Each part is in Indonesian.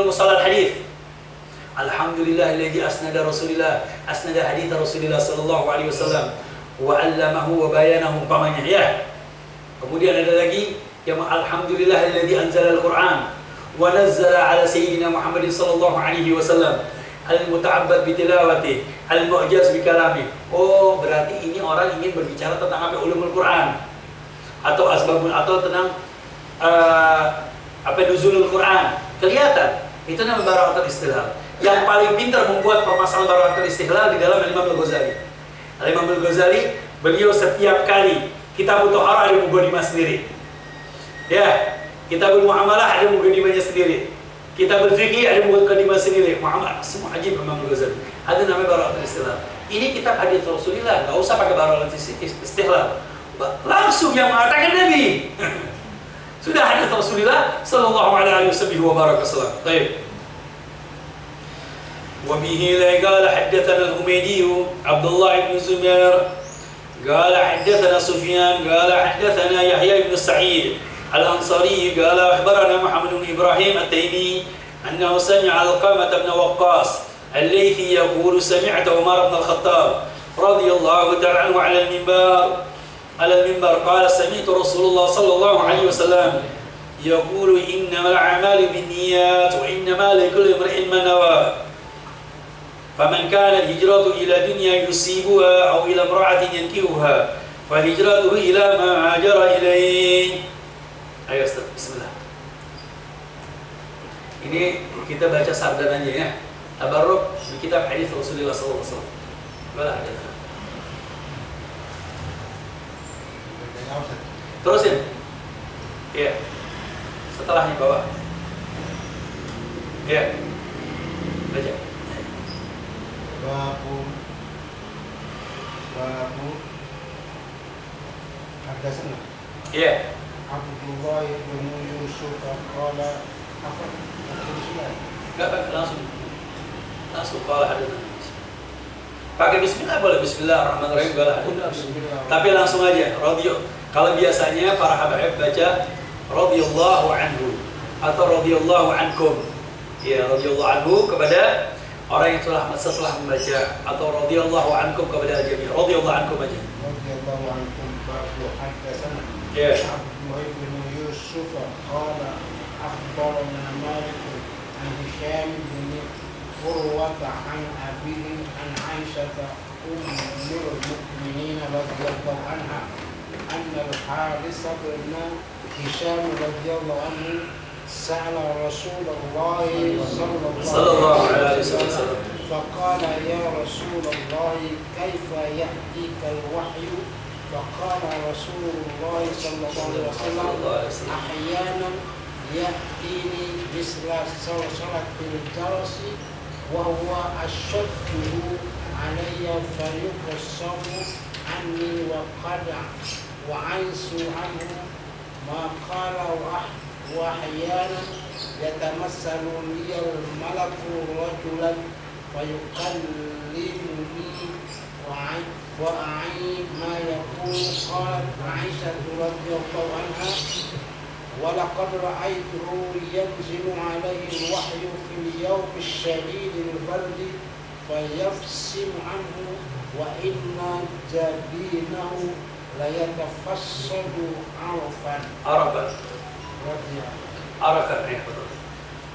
Mustalah hadis. Alhamdulillahilladzi asnada hadits Rasulillah sallallahu alaihi wasallam wa 'allamahu wa bayanahu umpamanya ya. Kemudian ada lagi yang alhamdulillahilladzi anzala al-Qur'an wa nazzala 'ala sayyidina Muhammadin sallallahu alaihi wasallam al-muta'abbad bi tilawati al-mu'jaz bi kalami. Oh, berarti ini orang ingin berbicara tentang apa ulumul Quran atau asbabun atau tentang nuzulul Quran. Kelihatan itu namanya barakatul istihlal. Yang paling pintar membuat permasalahan barakatul istihlal di dalam Imam Al-Ghazali. Imam Al-Ghazali, beliau setiap kali Kitabut Thaharah ada mukadimah sendiri. Ya, Kitabul Muamalah ada mukadimahnya sendiri. Kitabul Fiqh ada mukadimah sendiri. Muhammad semua ajib Imam Al-Ghazali. Ada namanya barakatul istihlal. Ini kitab hadis Rasulullah, enggak usah pakai barakatul istihlal. Langsung yang mengatakan Nabi. Sudah hadis Rasulullah sallallahu alaihi wasallam. Baik. Wa bihi la qala haddatsana al-Humaydi Abdullah ibn Zubair qala haddatsana Sufyan qala haddatsana Yahya ibn Sa'id al-Ansari qala akhbarana Muhammad ibn Ibrahim at-Taymi annahu sami'a Alqamah ibn Waqqas al-Laythi yaqulu sami'tu Umar ibn al-Khattab radiyallahu ta'ala anhu 'ala al-minbar qala sami'tu Rasulullah sallallahu alaihi wasallam yaqulu innamal a'malu binniyat wa innamal likulli imrin ma nawa faman kanat hijratuhu ila dunya yusibuha aw ila imra'atin yankihuha fa hijratuhu ila ma hajara ilayhi. Ayo Ustaz, bismillah. Ini kita baca sardananya ya. Tabarruk di kitab hadis Rasulullah sallallahu alaihi wasallam. Wala ada. Terusin. Iya. Setelahnya bawah. Iya. Baca. Babu ada sana. Iya. Abdullah bin Yusuf qala apa? Enggak langsung qala hadits. Pakai bismillah boleh, bismillahirrahmanirrahim boleh. Tapi langsung aja kalau biasanya para habaib baca radhiyallahu anhu atau radhiyallahu ankum. Ya, radhiyallahu anhu kepada orang yang setelah membaca atau radhiyallahu ankum kepada jami'. Radhiyallahu ankum aja. Radhiyallahu ankum babu haddatsana. Ya. Abdullah bin Yusuf qala akhbarana Malik an Hisham bin Urwa an abihi an Aisyah ummul mu'minin radhiyallahu anha anna al-Harith bin Hisham radhiyallahu anhu sa'ala Rasulullah sallallahu alaihi wasallam faqala ya Rasulullah kaifa ya'tika al-wahyu faqala Rasulullah sallallahu alaihi wasallam ahyanan ya'tini misla salatil jarsi wa huwa ashaddu alayya fayuqsamu anni wa qada wa aisu anhu ma qala wa ahyanan yatamassalu liyal malaku rajulan fayukallimuni wa a'i ma yaqulu qalat Aisyah radhiyallahu anha ولقد رأيته ينزل عليه الوحي في اليوم الشديد البرد فيفصل عنه وإن جبينه ليتفصل عرفا.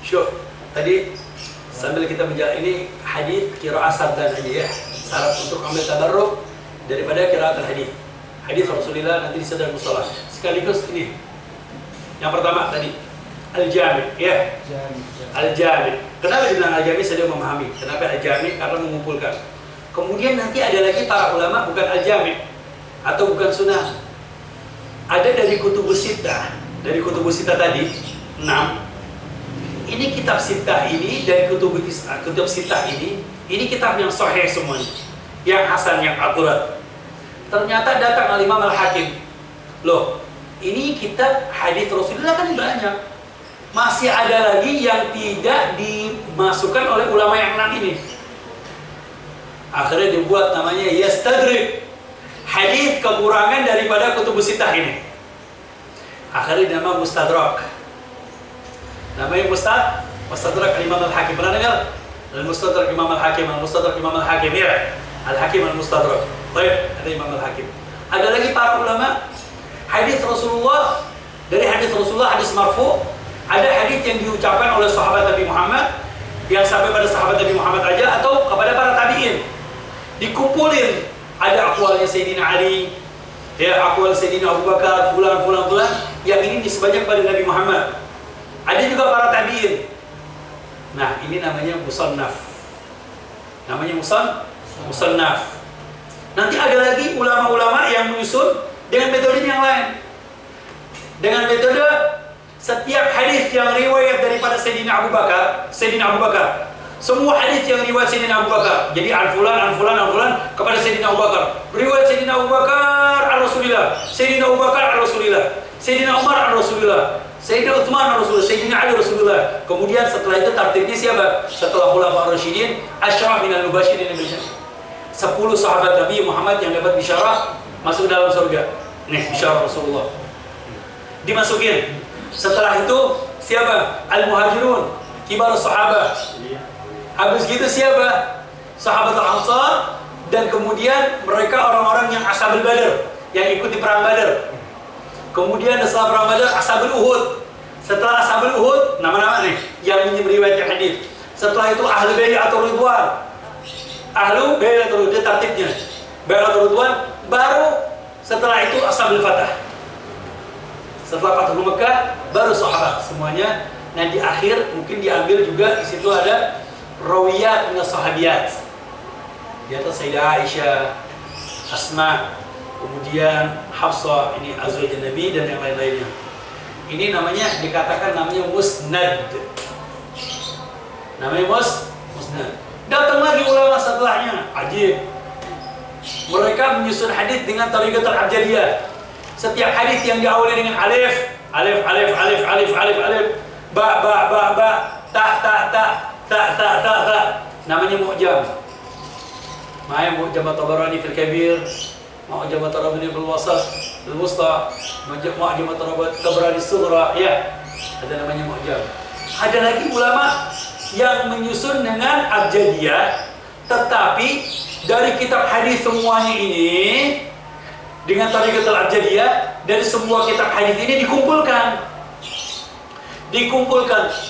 Syuf, tadi sambil kita menjalan ini hadis qiraah sardan aja ya. Syarat untuk ambil tabarruk daripada qiraat hadis. Hadis Rasulullah nanti disadar mustalah. Sekaligus ini. Yang pertama tadi al-jami' ya. Al-jami'. Kenapa dibilang al-jami'? Saya memahami. Kenapa al-jami'? Karena mengumpulkan. Kemudian nanti ada lagi para ulama bukan al-jami' atau bukan sunnah. Ada dari kutubus sittah. Dari kutubus sittah tadi 6. Ini kitab sittah ini dari kutub sittah ini kitab yang sahih semuanya. Yang hasan, yang akurat. Ternyata datang al-Imam Al-Hakim. Loh, ini kitab hadis Rasulullah kan banyak. Masih ada lagi yang tidak dimasukkan oleh ulama yang 6 ini. Akhirnya dibuat namanya Yastadrik. Hadis kekurangan daripada kutubus sittah ini. Akhirnya nama Mustadrak. Namanya Mustadrak Imam Al-Hakim. Pernah dengar? Al-Mustadrak Imam Al-Hakim, Al-Mustadrak Imam Al-Hakim ya. Al-Hakim Al-Mustadrak. Baik, ada Imam Al-Hakim. Ada lagi para ulama hadis Rasulullah, dari hadis Rasulullah, hadis marfu, ada hadis yang diucapkan oleh sahabat Nabi Muhammad yang sampai pada sahabat Nabi Muhammad aja atau kepada para tabi'in. Dikumpulin, ada akwalnya Sayyidina Ali, ya akwal Sayyidina Abu Bakar, fulan. Yang ini disebutkan pada Nabi Muhammad. Ada juga para tabi'in. Nah, ini namanya musannaf. Namanya musannaf. Nanti ada lagi ulama-ulama yang menyusun dengan metode yang lain. Dengan metode setiap hadis yang riwayat daripada Sayyidina Abu Bakar, semua hadis yang riwayat Sayyidina Abu Bakar. Jadi an fulan kepada Sayyidina Abu Bakar. Riwayat Sayyidina Abu Bakar al-Rasulillah, Sayyidina Abu Bakar al-Rasulillah, Sayyidina Umar al-Rasulillah, Sayyidina Uthman al-Rasulillah, Sayyidina Ali Rasulullah. Kemudian setelah itu tartibnya siapa? Setelah Khulafaur Rasyidin, Asyraf minal Mubasysyirin bil Jannah. 10 sahabat Nabi Muhammad yang dapat bisyarah masuk dalam surga. Nih, bisyarah Rasulullah. Dimasukin. Setelah itu siapa? Al-Muhajirun, kibar sahabat. Habis gitu siapa? Sahabat Al-Ansar, dan kemudian mereka orang-orang yang Ashabul Badar, yang ikut di perang Badar. Kemudian setelah perang Badar, Ashabul Uhud. Setelah Ashabul Uhud, nama-nama nih yang meriwayatkan hadis. Setelah itu Ahlul Bai'atur Ridwan. Ahlul Bai'atur Ridwan, dia tertibnya. Bai'atur Ridwan, baru setelah itu Ashabul Fatah. Setelah Fathul Mekah, baru sahabat semuanya. Nah, di akhir mungkin diambil juga di situ ada rawiyat min sahabiyat. Di atas Sayyidah Aisyah, Asma, kemudian Hafsah, ini azwaj Nabi dan yang lain-lainnya. Ini namanya dikatakan namanya musnad. Namanya musnad. Datang lagi ulama setelahnya, ajib. Mereka menyusun hadis dengan tariqat al-abjadiyah. Setiap hadis yang diawali dengan alif, ba, ta, namanya mu'jam. Ma'aya mu'jam at-Tabarani fil Kabir, mu'jam at-Tabarani fil Wasat, fil Wusta, mu'jam at-Tabarani Sughra, ya. Ada namanya mu'jam. Ada lagi ulama yang menyusun dengan abjadiyah, tetapi dari kitab hadis semuanya ini dengan tariqat al-abjadiyah, dari semua kitab hadis ini dikumpulkan.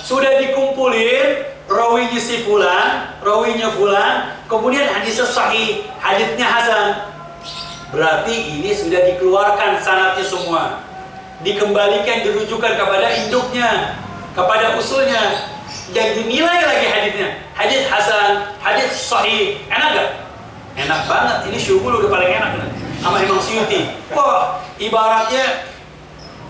Sudah dikumpulin rawinya si fulan, rawinya fulan, kemudian hadisnya sahih, hadisnya hasan. Berarti ini sudah dikeluarkan sanadnya semua. Dikembalikan, dirujukan kepada induknya, kepada usulnya, dan dinilai lagi hadisnya. Hadis hasan, hadis sahih. Enak gak? Enak banget. Ini syukur udah paling enak nih. Sama Imam Suyuti. Wah, ibaratnya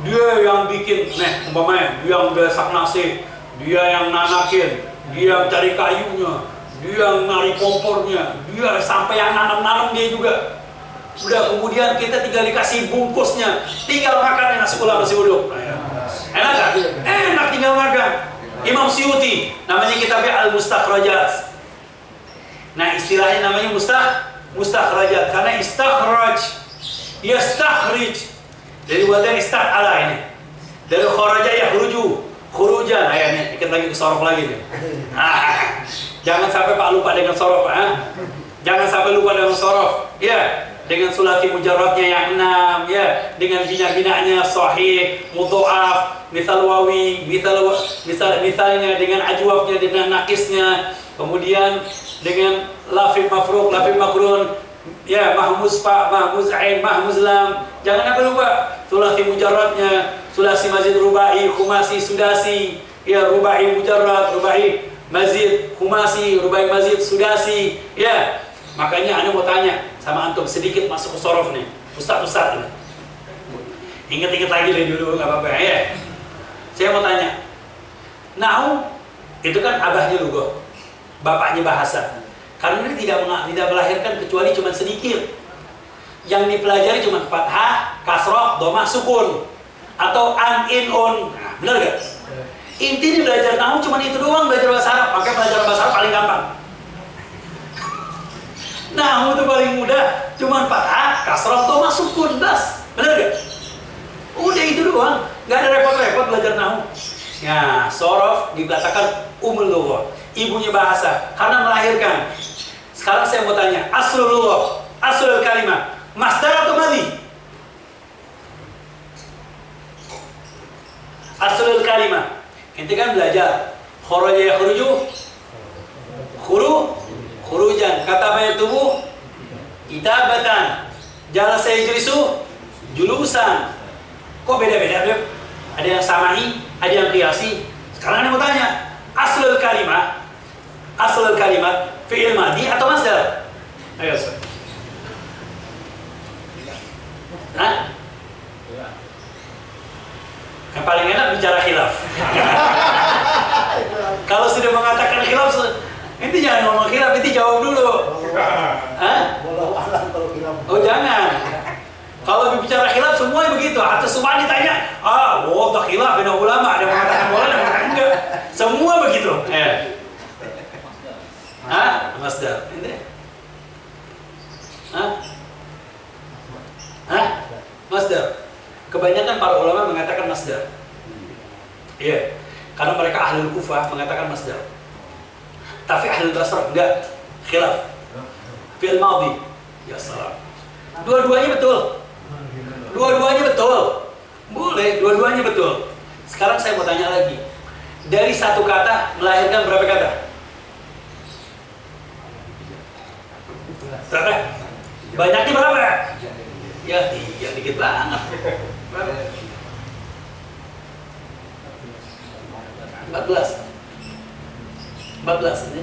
dia yang bikin, umpamanya dia yang besak nasi, dia yang nanakin, dia yang cari kayunya, dia yang nari kompornya, dia sampai yang nanam-nanam dia juga. Udah, kemudian kita tinggal dikasih bungkusnya, tinggal makan nasi ulam, nasi uduk. Enak gak? Enak, tinggal makan. Imam Suyuti, namanya kitabnya Al-Mustakhrajat. Nah, istilahnya namanya mustakhrajat karena istakhraj, yastakhrij, dari buatan ista'ala ini, dari kharaja yakhruju, khurujan. Ayahnya dikit lagi ke sorof lagi nih. Jangan sampai Pak lupa dengan sorof, jangan sampai lupa dengan sorof, ya, dengan sulati mujarradnya yang 6, ya, dengan bina-binanya sahih, mudha'af, misal wawi, misalnya dengan ajwafnya, dengan nakisnya, kemudian dengan lafif mafruq, lafif makrun, ya, mahmuz fa, mahmuz ain, mahmuz lam. Jangan sampai lupa sulasi mujarradnya, sulasi mazid rubai, khumasi sudasi, ya, rubai mujarrad, rubai mazid, khumasi, rubai mazid sudasi, ya. Makanya Anda mau tanya sama antum sedikit masuk ke sorof nih, ustaz nih. Ingat-ingat lagi dari dulu, nggak apa-apa ya. Saya mau tanya, nahu itu kan abahnya lugo, bapaknya bahasa. Karena ini tidak melahirkan kecuali cuma sedikit. Yang dipelajari cuma fathah, kasroh, dhamma, sukun, atau an, in, on. Nah, benar gak? Inti belajar nahu cuma itu doang, belajar bahasa Arab. Makanya belajar bahasa Arab paling gampang. Nahu itu paling mudah, cuma fathah, kasroh, dhamma, sukun, bas. Benar gak? Udah itu doang, nggak ada repot-repot belajar nahu. Ya, sorof dikatakan umul lughah, ibunya bahasa, karena melahirkan. Sekarang saya mau tanya, aslul lughah, aslul kalimah, masdar atau madhi? Aslul kalimah. Ente kan belajar kharaja yakhruju, khurujan, kata banyak tubuh, kitabatan, jalasa yajlisu, julusan. Kok beda-beda, Beb? Ada yang sama'i, ada yang qiyasi. Sekarang saya mau tanya, aslul kalimat fi'il madhi atau masdar? Ayo, Ustaz. Hah? Yang paling enak bicara khilaf. Kalau sudah mengatakan khilaf, itu jangan ngomong khilaf, itu jawab dulu. Hah? Oh jangan. Kalau bicara khilaf semuanya begitu. Atau semua ditanya, tak khilaf, ada ulama, ada mengatakan boleh, ada mengatakan enggak. Semua begitu. Masdar. Ini. Masdar. Kebanyakan para ulama mengatakan masdar. Iya. Karena mereka ahlul Kufah mengatakan masdar. Tapi ahlul Basrah enggak. Khilaf. Fi'il madhi. Ya salam. Dua-duanya betul. Dua-duanya betul. Boleh, dua-duanya betul. Sekarang saya mau tanya lagi. Dari satu kata melahirkan berapa kata? Berapa? Banyaknya berapa? Ya, dikit banget. Berapa? 14 ini.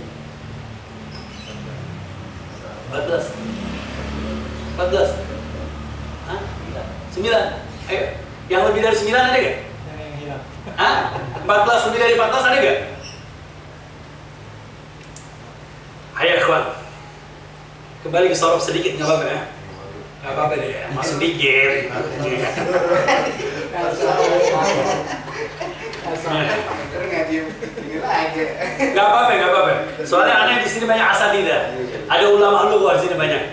14. Hah? 9. Ayo. Yang lebih dari 9 ada gak? Hah? 14 lebih dari 14 ada gak? Ayo ikhwan. Kembali ke sorof sedikit, nggak apa-apa ya? Nggak apa-apa deh, masuk dikit. Nggak apa-apa. Soalnya aneh di sini banyak asatidzah. Ada ulama lughah di sini banyak.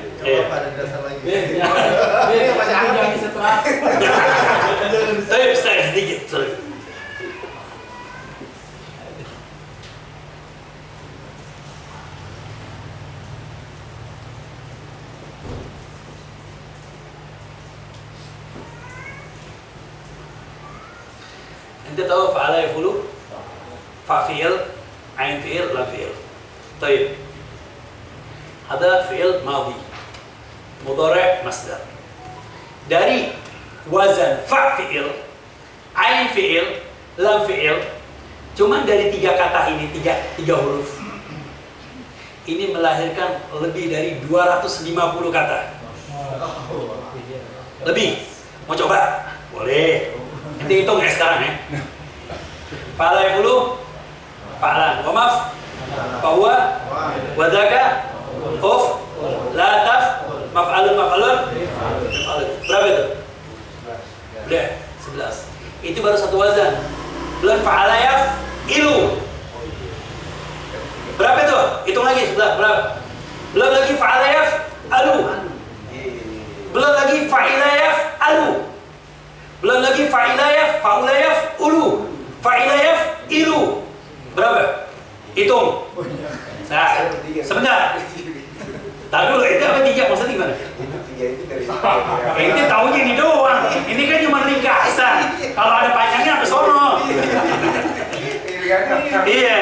Masih ada yang setelah. Saya sedikit. Sorry. Ente tahu fa'ala yafulu? Fa fi'il, ain fi'il, lam fi'il. Baik. Ada fi'il madhi. Mudhari' masdar. Dari wazan fa fi'il, ain fi'il, lam fi'il, cuman dari 3 kata ini, tiga huruf. Ini melahirkan lebih dari 250 kata. Lebih. Mau coba? Boleh. Nanti hitung ya sekarang ya. Fa'ala yafulu, fa'lan, wa maf, fahuwa, wadaka, uf, lataf, maf'alun. Berapa itu? Udah, 11. Itu baru satu wazan. Belum fa'ala yaf'ilu. Berapa itu? Hitung lagi, 11. Berapa? Belum lagi fa'ala yaf'alu. Belum lagi fa'ila yaf'alu. Belum lagi fa'ilayaf, fa'ulayaf, ulu, fa'ilayaf, ilu. Berapa? Hitung. Nah, sebentar. Tahu dulu, itu apa 3? Maksudnya gimana? Itu 3 itu dari Ini tahunya ini doang. Ini kan cuma ringkasan. Kalau ada panjangnya apa sono? Iya.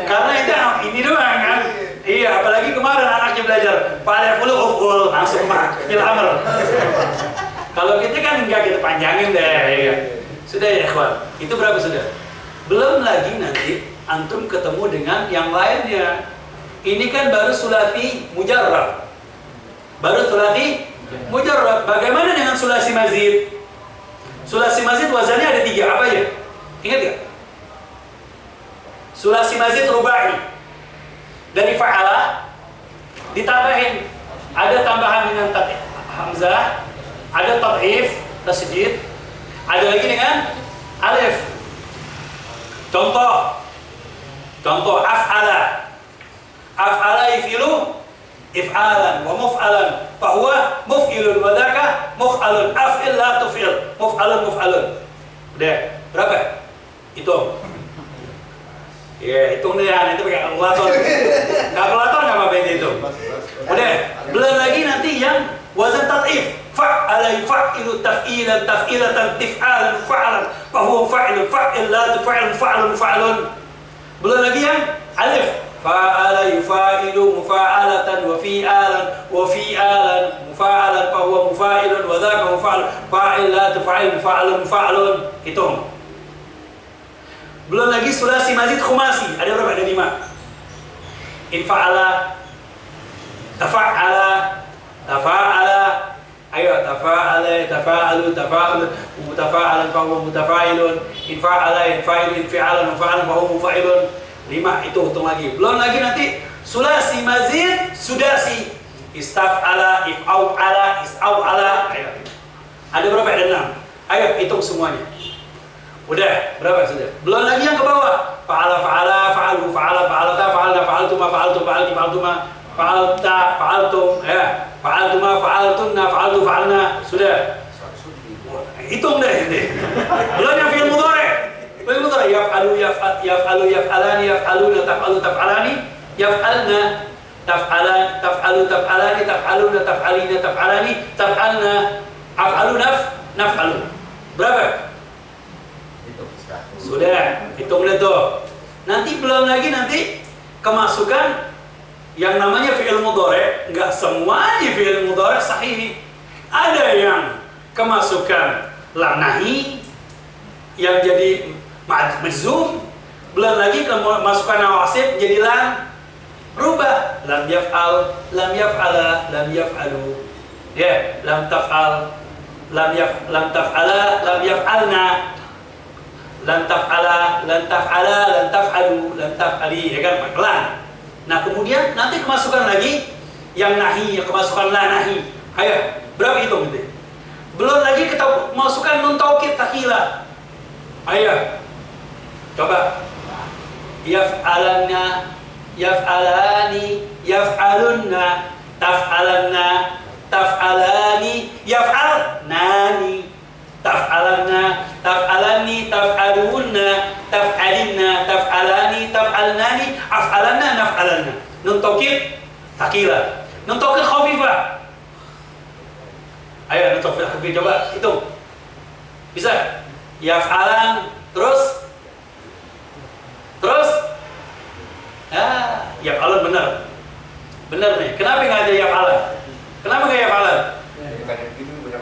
Karena itu ini doang kan. Iya, apalagi kemarin anaknya belajar fa'ala fulu uful langsung fil amr. Kalau kita kan enggak, kita panjangin deh, ya. Sudah ya ikhwan, itu berapa sudah? Belum lagi nanti antum ketemu dengan yang lainnya. Ini kan baru sulasi mujarrad. Bagaimana dengan sulasi mazid? Sulasi mazid wazannya ada 3, apa ya? Ingat gak? Sulasi mazid rubai. Dari fa'ala ditambahin, ada tambahan dengan hamzah, ada tad'if, tasydid, ada lagi dengan alif. Contoh af'ala yaf'ilu if'alan wa muf'alan fa huwa muf'ilun wa dzaka muf'alun af'il la tuf'il muf'alun. Udah, berapa? Hitung. Ya, hitung deh, nanti pakai kalkulator. Kalkulator nggak apa-apa itu. Udah, belum lagi nanti yang wazan tad'if. Fa'ala yuf'ilu taf'ilan taf'ilatan tif'alan fa'alan fa huwa fa'ilun fa'ilatu fa'ilun fa'alun fa'alun. Belum lagi yang alif. Fa'ala yufa'ilu mufa'alatan wa fi'alan mufa'alan fa huwa mufa'ilun wa dzaka mufa'al fa'ilatu fa'ilun fa'alun fa'alun. Hitung. Belum lagi sulasi mazid khumasi. Ada berapa? Ada 5. Infa'ala, tafa'ala, tafa'ala. Ayo, tafa'ala, tafa'alu, mutafa'alan fa huwa mutafa'ilun. Infa'ala, infa'ilun, infi'alan, mufa'alan fa huwa mufa'ilun. 5 itu hitung lagi. Belum lagi nanti sulasi mazid sudasi. Istaf'ala, if'au'ala, is'au'ala. Ayo. Ada berapa? Ada 6. Ayo hitung semuanya. Udah, berapa sudah? Belum lagi yang ke bawah. Fa'ala, fa'ala, fa'alu, fa'ala, fa'alata, fa'alna, fa'altuma, fa'altum, fa'alti, fa'altuma, fa'alta, fa'altum, ya. Fa'altuma, fa'altunna, fa'altu, fa'alna. Sudah. Hitung deh ini. Belum yang fi'il mudhari'. Fi'il mudhari' yaf'alu, yaf'alu, yaf'alani, yaf'aluna, taf'alu, taf'alani, yaf'alna, taf'alan, taf'alu, taf'alani, taf'aluna, taf'alina, taf'alani, taf'alna, af'alu, naf'alu. Berapa? Sudah, hitung deh tuh. Nanti belum lagi nanti kemasukan yang namanya fi'il mudhari'. Enggak semuanya fi'il mudhari' sahih. Ada yang kemasukan lam nahi yang jadi majzum. Belum lagi kemasukan nawasib jadi lam rubah. Lam yaf'al, lam yaf'ala, lam yaf'alu. Ya, lam taf'al, lam taf'ala, lam yaf'alna. Lan taf'ala, lan taf'ala, lan taf'alu, lan taf'ali, ya kan? Lan. Nah, kemudian nanti kemasukan lagi yang nahi, yang kemasukan la nahi. Ayo, berapa hitung itu? Belum lagi kita masukkan nun taukid takhila. Ayo. Coba. Yaf'alanna, yaf'alani, yaf'alunna, taf'alanna, taf'alani, yaf'alnani. Taf'alanna, taf'alani, taf'alunna, taf'alinna, taf'alani, taf'alnani, af'alanna, naf'alanna. Nun taukid thaqila. Nun taukid khafifah. Ayo nun taukid khafifah, coba hitung. Bisa? Yaf'alan, terus? Yaf'alan benar. Benar nih. Kenapa nggak ada yaf'alan? Kenapa nggak yaf'alan?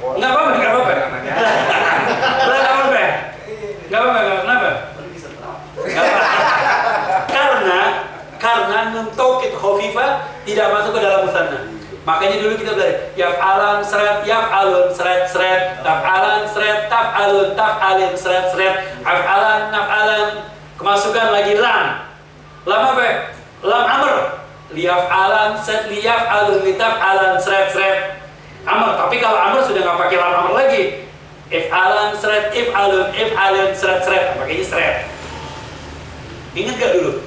Nggak apa-apa, nggak apa-apa. Kenapa? Karena nun taukid khafifah tidak masuk ke dalam musanna. Makanya dulu kita belajar yaf'alan seret, yaf'alun seret seret, taf'alan seret, taf'alun taf'alin seret seret, af'alan naf'alan. Kemasukan lagi lam. Lam apa? Lam amr. Liyaf'alan seret, liyaf'alun litaf'alan seret seret. Amr, tapi kalau amr sudah nggak pakai lam amr lagi. If'alan seret, if'alun, if'alin seret seret, pakainya seret. Ingat gak dulu?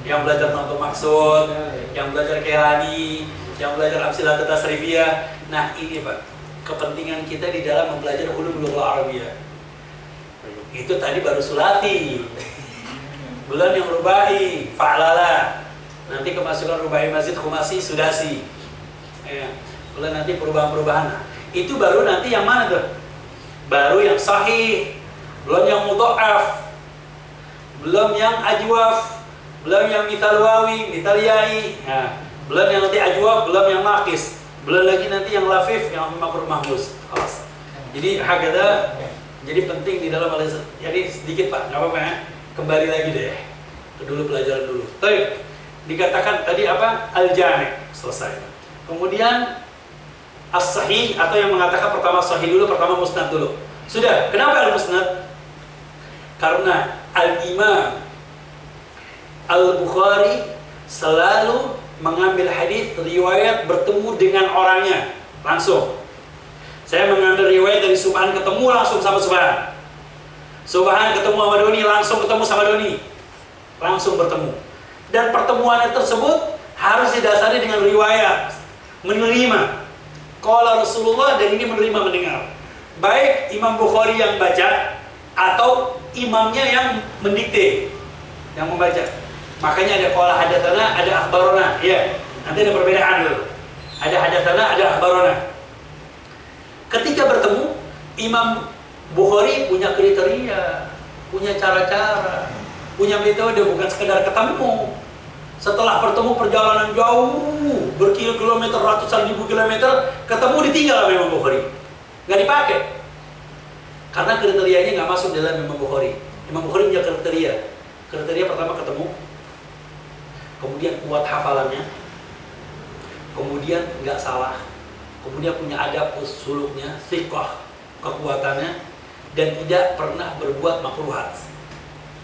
Yang belajar nonton maksud, yang belajar Kairani, yang belajar amsilah tasrifiyah. Nah ini Pak, kepentingan kita di dalam mempelajari ulumul lughah Arabiyah. Itu tadi baru sulati. Belum yang rubai, fa'lala. Nanti kemasukan rubai mazid khumasi sudasi. Ya. Belum nanti perubahan-perubahan. Nah, itu baru nanti yang mana tuh? Baru yang sahih, belum yang mudha'af, belum yang ajwaf, belum yang mithal wawi, mithal yai, nah, belum yang nanti ajwaf, belum yang naqis, belum lagi nanti yang lafif, yang makruh mahmuz. Alas. Jadi hakada, jadi penting di dalam alisan. Jadi sedikit Pak, nggak apa-apa ya. Kembali lagi deh. Dulu pelajaran dulu. Baik. Dikatakan tadi apa? Al-jami', selesai. Kemudian as-sahih atau yang mengatakan pertama sahih dulu, pertama musnad dulu. Sudah, kenapa al-musnad? Karena al-imam Al-Bukhari selalu mengambil hadis riwayat bertemu dengan orangnya langsung. Saya mengambil riwayat dari Subhan ketemu langsung sama Subhan. Subhan ketemu sama Doni langsung ketemu sama Doni. Langsung bertemu. Dan pertemuan tersebut harus didasari dengan riwayat menerima. Qala Rasulullah, dan ini menerima mendengar. Baik Imam Bukhari yang baca atau imamnya yang mendikte. yang membaca. Makanya ada qala hadatsana, ada akhbarana. Ya, nanti ada perbedaan dulu. Ada hadatsana, ada akhbarana. Ketika bertemu, Imam Bukhari punya kriteria, punya cara-cara, punya metode, bukan sekedar ketemu. Setelah bertemu perjalanan jauh, berkilometer, ratusan ribu kilometer, ketemu ditinggal sama Imam Bukhari. Nggak dipakai. Karena kriterianya nggak masuk dalam Imam Bukhari. Imam Bukhari punya kriteria. Kriteria pertama ketemu, kemudian kuat hafalannya, kemudian nggak salah, kemudian punya adab suluknya, thiqah, kekuatannya, dan tidak pernah berbuat makruhat.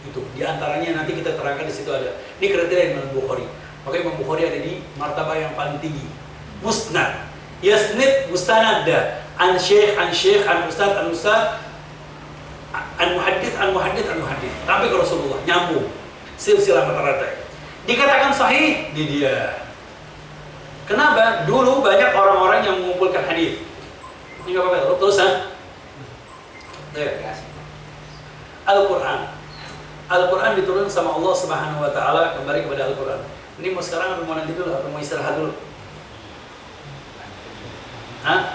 Itu diantaranya nanti kita terangkan di situ ada. Ini kriteria Imam Bukhari. Maka Imam Bukhari ada di martabah yang paling tinggi. Musnad, yasnid, mustanad, an syekh, an ustad, an muhaddits, sampai ke Rasulullah, nyambung, silsilah mata-rantai. Dikatakan sahih di dia. Kenapa? Dulu banyak orang-orang yang mengumpulkan hadis. Ini nggak apa-apa, terus Al-Quran diturun sama Allah Subhanahu Wa Taala, kembali kepada Al-Quran. Ini mau sekarang atau mau nanti dulu atau mau istirahat dulu? Hah?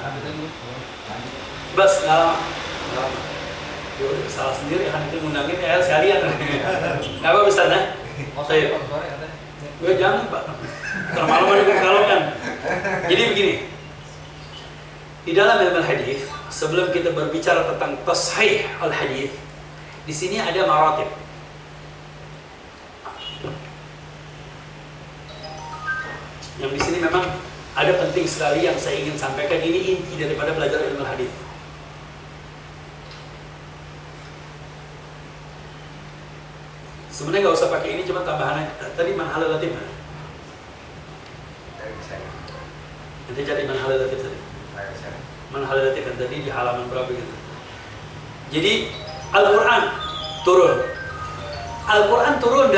Bas, nggak lama. Yaudah, salah sendiri kan itu ngundangin ya sekalian. Nggak apa bisa nah? Saya. Gue jangan Pak. Terlalu kalau kan. Jadi begini. Di dalam ilmu hadis, sebelum kita berbicara tentang tashih al-hadis, di sini ada maratib. Yang di sini memang ada penting sekali yang saya ingin sampaikan, ini inti daripada belajar ilmu hadis. Sebenarnya nggak usah pakai ini, cuma tambahannya tadi manhal latif mana? Nanti cari manhal latif tadi. Manhal latif kan tadi di halaman berapa gitu. Jadi Al-Quran turun. Al-Quran turun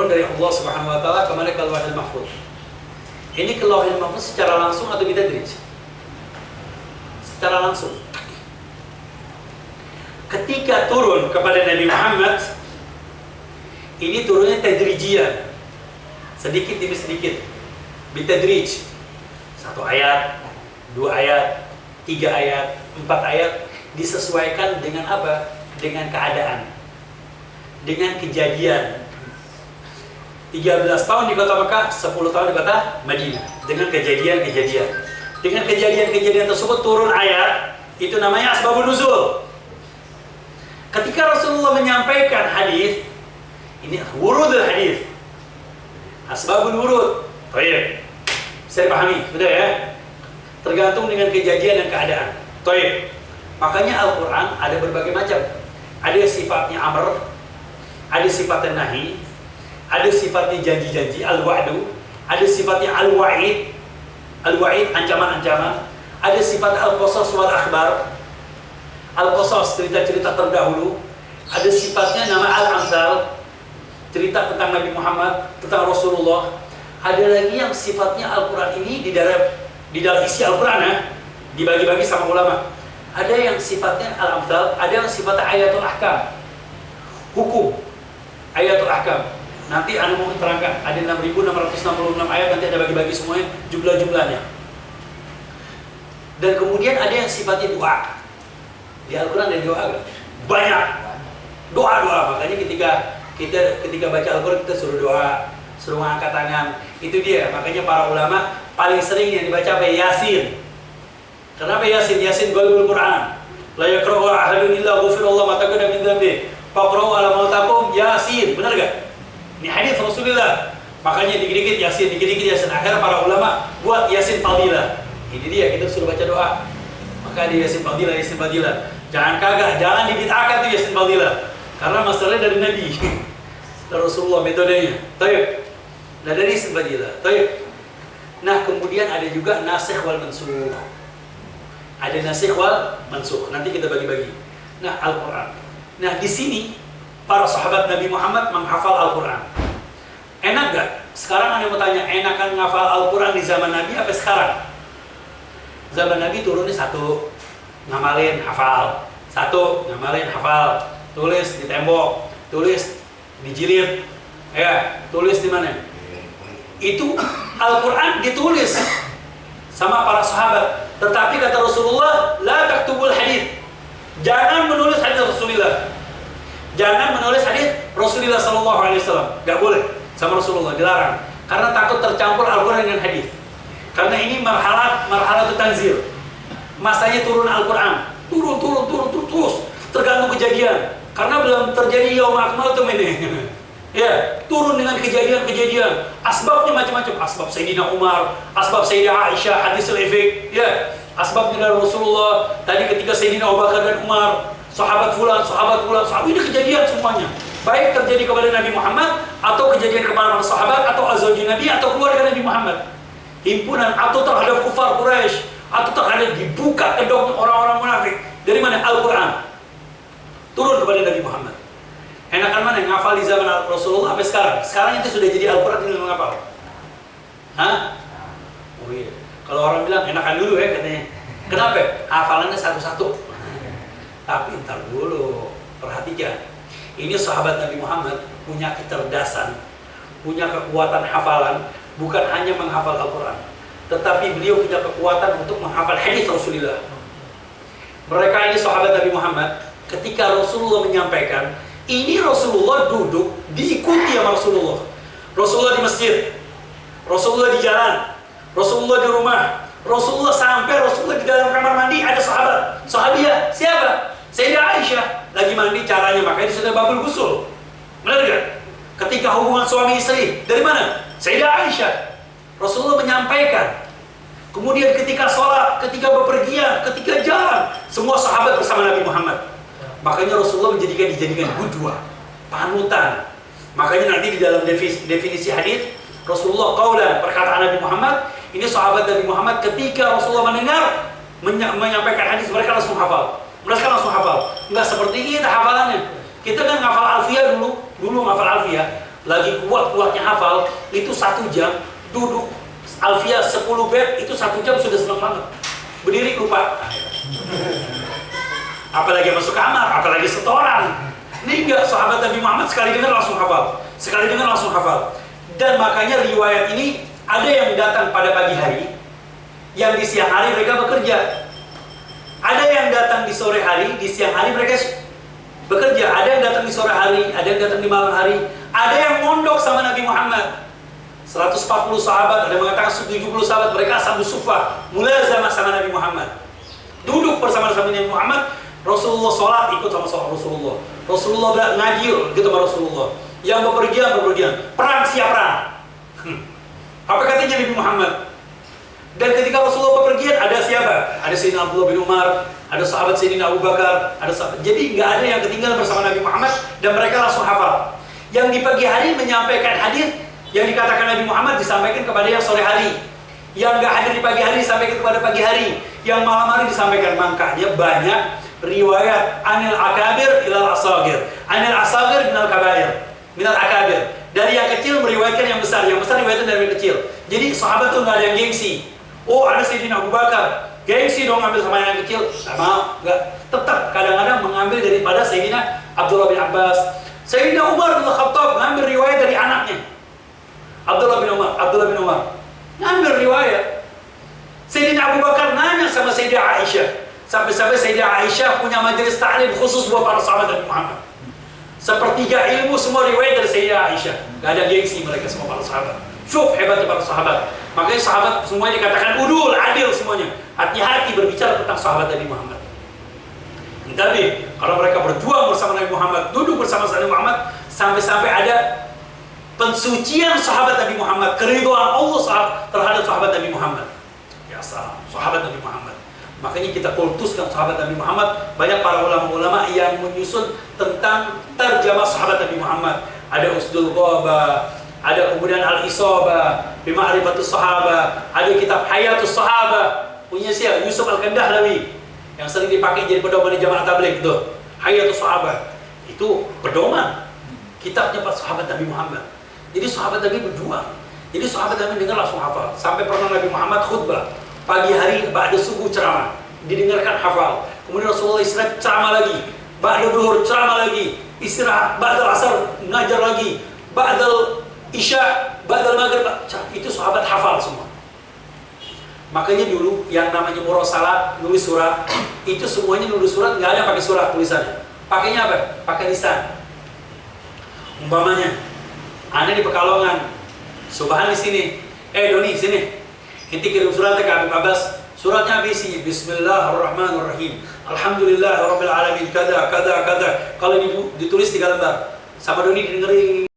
dari Allah Subhanahu Wa Taala kemana ke Lauhil Mahfuz. Ini ke Lauhil Mahfuz secara langsung atau bitadrij? Secara langsung. Ketika turun kepada Nabi Muhammad, ini turunnya tadrijian, sedikit demi sedikit, bitadrij. 1 ayat, 2 ayat, 3 ayat, 4 ayat, disesuaikan dengan apa? Dengan keadaan, dengan kejadian. 13 tahun di kota Mekah, 10 tahun di kota Madinah, dengan kejadian-kejadian. Dengan kejadian-kejadian tersebut turun ayat, itu namanya asbabun nuzul. Ketika Rasulullah menyampaikan hadis, ini wurudul hadis, asbabul wurud. Baik, bisa dipahami, betul ya? Tergantung dengan kejadian dan keadaan. Baik, makanya Al-Quran ada berbagai macam. Ada sifatnya amr, ada sifatnya nahi, ada sifatnya janji-janji, al-wa'du, ada sifatnya al-wa'id, ancaman-ancaman, ada sifat al-qasas wal akhbar, al-qasas cerita-cerita terdahulu, ada sifatnya nama al-amsal, cerita tentang Nabi Muhammad, tentang Rasulullah. Ada lagi yang sifatnya Al-Quran ini di dalam isi Al-Quran ya, dibagi-bagi sama ulama. Ada yang sifatnya al-amsal, ada yang sifatnya ayatul ahkam, hukum, ayatul ahkam. Nanti anda mau terangkan, ada 6.666 ayat, nanti ada bagi-bagi semuanya, jumlah-jumlahnya. Dan kemudian ada yang sifatnya doa. Di Al-Quran ada doa kan? Banyak doa-doa. Makanya ketika baca Al-Quran kita suruh doa, suruh angkat tangan. Itu dia, makanya para ulama paling sering yang dibaca apa? Yasin. Kenapa Yasin? Yasin golul Quran. La yaqra'u ahadun illa ghufirallahu ma taqaddama min dhanbi. Faqra'u ala mautakum Yasin. Benar gak? Ini hadis Rasulullah. Makanya dikit-dikit Yasin, dikit-dikit Yasin. Akhirnya para ulama buat Yasin fadilah. Ini dia, kita suruh baca doa. Maka ada Yasin fadilah. Jangan kagak, jangan dibid'ahkan tuh Yasin fadilah. Karena masalahnya dari Nabi. Dari Rasulullah metodenya. Tayyib. Nah dari Yasin fadilah. Tayyib. Nah kemudian ada juga nasikh wal mansukh. Ada nasikh wal mansukh. Nanti kita bagi-bagi. Nah Al-Quran. Nah di sini para sahabat Nabi Muhammad menghafal Al-Quran. Enak gak? Sekarang Anda mau tanya, enakan menghafal Al-Quran di zaman Nabi apa sekarang? Zaman Nabi turunnya 1, ngamalin, hafal. 1, ngamalin, hafal. Tulis di tembok, tulis dijilid, ya, tulis di mana? Itu Al-Quran ditulis sama para sahabat. Tetapi kata Rasulullah, la taktubul hadith. Jangan menulis hadis Rasulullah. Jangan menulis hadis Rasulullah sallallahu alaihi wasallam. Enggak boleh sama Rasulullah, dilarang. Karena takut tercampur Al-Quran dengan hadis. Karena ini marhalah tanzil. Masanya turun Al-Quran. Turun terus. Tergantung kejadian. Karena belum terjadi yaum akmaltum ini. Ya, turun dengan kejadian-kejadian. Asbabnya macam-macam. Asbab Sayyidina Umar, asbab Sayyidah Aisyah, hadis al-ifik. Ya, asbabnya dari Rasulullah. Tadi ketika Sayyidina Abu Bakar dan Umar, sahabat fulan. Ini kejadian semuanya. Baik terjadi kepada Nabi Muhammad, atau kejadian kepada para sahabat, atau azwajin Nabi, atau keluarga Nabi Muhammad. Himpunan, atau terhadap kufar Quraisy, atau terhadap dibuka kedoknya orang-orang munafik. Dari mana? Al-Quran turun kepada Nabi Muhammad. Enakan mana yang ngafal di zaman Rasulullah sampai sekarang? Sekarang itu sudah jadi Al-Quran yang menghafal. Hah? Oh iya. Kalau orang bilang enakan dulu ya katanya. Kenapa? Hafalannya satu-satu. Tapi ntar dulu, perhatikan. Ini sahabat Nabi Muhammad punya kecerdasan, punya kekuatan hafalan, bukan hanya menghafal Al-Quran, tetapi beliau punya kekuatan untuk menghafal hadis Rasulullah. Mereka ini sahabat Nabi Muhammad, ketika Rasulullah menyampaikan, ini Rasulullah duduk, diikuti sama Rasulullah. Rasulullah di masjid, Rasulullah di jalan, Rasulullah di rumah, Rasulullah sampai Rasulullah di dalam kamar mandi, ada sahabiah, siapa? Sayyidah Aisyah, lagi mandi caranya, makanya sudah babul gusul. Benar gak? Ketika hubungan suami istri, dari mana? Sayyidah Aisyah. Rasulullah menyampaikan. Kemudian ketika sholat, ketika bepergian, ketika jalan, semua sahabat bersama Nabi Muhammad. Makanya Rasulullah dijadikan qudwah, panutan. Makanya nanti di dalam definisi hadis Rasulullah qaulan, perkataan Nabi Muhammad, ini sahabat Nabi Muhammad ketika Rasulullah mendengar menyampaikan hadis, mereka langsung hafal. Enggak seperti kita hafalannya. Kita kan ngafal alfiyah dulu ngafal alfiyah, lagi kuat-kuatnya hafal, itu 1 jam duduk alfiyah 10 bait, itu 1 jam sudah senang banget. Berdiri lupa. Apalagi masuk kamar, apalagi setoran. Ini enggak, sahabat Nabi Muhammad sekali dengar langsung hafal. Dan makanya riwayat ini ada yang datang pada pagi hari, yang di siang hari mereka bekerja. Ada yang datang di sore hari, di siang hari mereka bekerja. Ada yang datang di sore hari, ada yang datang di malam hari. Ada yang mondok sama Nabi Muhammad. 140 sahabat, ada yang mengatakan 70 sahabat, mereka ashabus suffah, mulazamah sama Nabi Muhammad. Duduk bersama Nabi Muhammad. Rasulullah sholat, ikut sama Rasulullah. Rasulullah ngaji, ikut sama Rasulullah. Yang bepergian, perang siap perang. Apa katanya Nabi Muhammad? Dan ketika Rasulullah bepergian, ada siapa? Ada Sayyidina Abdullah bin Umar, ada sahabat Sayyidina Abu Bakar, ada sahabat. Jadi nggak ada yang ketinggalan bersama Nabi Muhammad, dan mereka langsung hafal. Yang di pagi hari menyampaikan hadis yang dikatakan Nabi Muhammad disampaikan kepada yang sore hari. Yang nggak hadir di pagi hari disampaikan kepada pagi hari. Yang malam hari disampaikan. Makanya banyak riwayat anil akabir ilal asagir, anil asagir minal kabair, minal akabir. Dari yang kecil meriwayatkan yang besar riwayatkan dari yang kecil. Jadi sahabat tuh nggak ada yang gengsi. Oh, ada Sayyidina Abu Bakar, gengsi dong ngambil sama yang kecil. Sama nggak, tetap kadang-kadang mengambil daripada Sayyidina Abdullah bin Abbas. Sayyidina Umar bin Khattab ngambil riwayat dari anaknya Abdullah bin Umar ngambil riwayat. Sayyidina Abu Bakar nanya sama Sayyidah Aisyah. Sampai-sampai Sayyidah Aisyah punya majelis ta'lim khusus buat para sahabat Nabi Muhammad. Sepertiga ilmu semua riwayat dari Sayyidah Aisyah. Gak ada gengsi mereka semua para sahabat. Syuf hebatnya para sahabat. Makanya sahabat semuanya dikatakan udul, adil semuanya. Hati-hati berbicara tentang sahabat Nabi Muhammad. Tapi kalau mereka berjuang bersama Nabi Muhammad, duduk bersama Nabi Muhammad, sampai-sampai ada pensucian sahabat Nabi Muhammad, keridhaan Allah terhadap sahabat Nabi Muhammad. Ya salam, sahabat Nabi Muhammad. Makanya kita kultuskan sahabat Nabi Muhammad. Banyak para ulama-ulama yang menyusun tentang terjemah sahabat Nabi Muhammad. Ada Usdul Ghaba, ada kemudian Al-Isabah, Bima'rifatus Sahabah, ada kitab Hayatus Sahabah, punya siapa? Yusuf Al-Kandahlawi, yang sering dipakai jadi pedoman di Jamaah Tabligh itu. Hayatus Sahabah, itu pedoman. Kitabnya para sahabat Nabi Muhammad. Jadi sahabat Nabi berjuang. Jadi sahabat Nabi dengar langsung hafal. Sampai pernah Nabi Muhammad khutbah pagi hari, ba'da subuh ceramah, didengarkan hafal. Kemudian Rasulullah istirahat, ceramah lagi. Ba'da duhur, ceramah lagi. istirahat, ba'dal asar ngajar lagi, ba'dal isya, ba'dal maghrib. Itu sahabat hafal semua. Makanya dulu yang namanya murasalat, nulis surat, itu semuanya nulis surat nggak ada pakai surat tulisannya. Pakainya apa? Pakai lisan. Umpamanya, Anda di Pekalongan, Subhan di sini, Doni sini, inti kirim suratnya ke Habib Abbas. Suratnya isinya Bismillahirrahmanirrahim. Alhamdulillahirabbil alamin kada kada kada. Kalau ditulis 3 lembar, sama Doni didengerin.